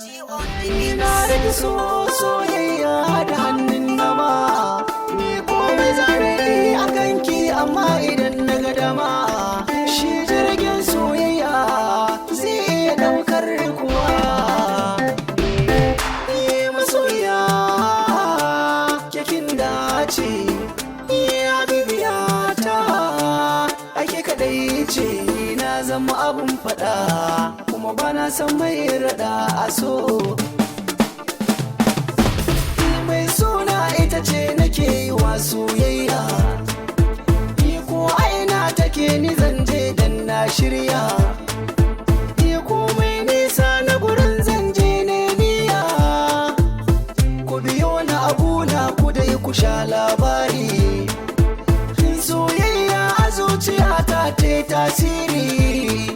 Ni na rage soyayya da hannun dama, ni komai zane a kanki amma idan na ga dama shi jirgin soyayya zai iya daukar kuwa. Masoya kekin dace, ya bibiya ta ake kadai ce, na zama abun fada kuma bana san mai rada a so. Mai suna ita ce nake yi wa soyayya, ni ko aina take ni zanje dan na shirya, ni komai nisa na gurin zanje ne niya. Ku biyo na abuna ku dai ku sha labari, soyayya a zuciyata ta tasiri,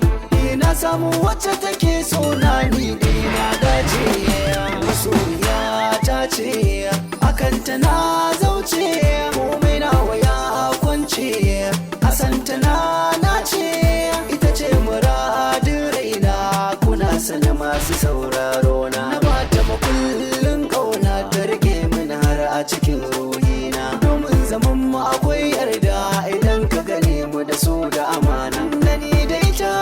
na samu wacce take so na ni dai na dace. Masoya ta ce akanta na zauce, komai na waya kwance a santa na nace, ita ce muradin raina kuna sana masu sauraro na bata makullin kauna ta rike min har a cikin ruhina, domin zaman mu akwai yarda idan ka gane mu da su da amana. Da ni da ita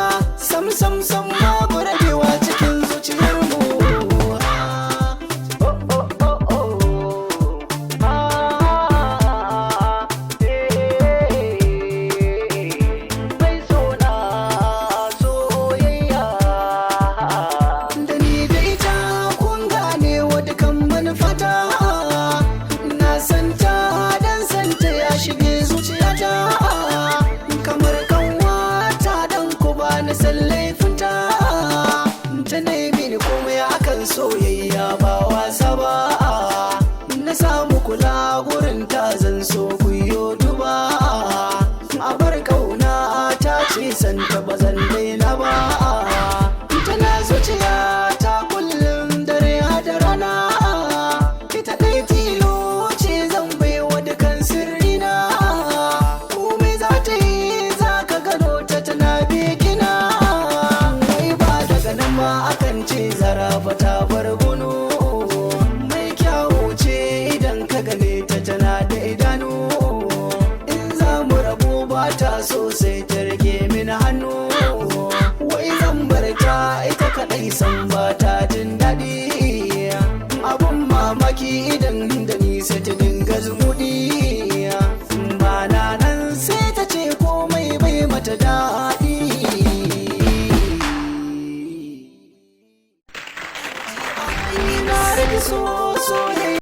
sam sam sam babu rabewa cikin zuciyar mu. Soyayya ba wasa ba, na samu kula gurin ta zan so ku yi duba, a bar kauna ta ce santa ba zan daina ba, tana zuciya ta kullum dare da rana, ita ɗai tilo ce zan bai wa dukan sirrina, komai za ta yi za ka gano ta tana bikina, wai ba daga nan ma akan ce zarafa ta bar bunu, mai kyawu ce idan ka gane ta tana da idanu, in za mu rabu ba ta so sai ta rike min hannu, wai zan bar ta ita kadai san ba ta jin daɗi, abun mamaki idan da ni sai ta dinga zumuɗi, ba na nan sai ta ce komai bai mata daɗi. So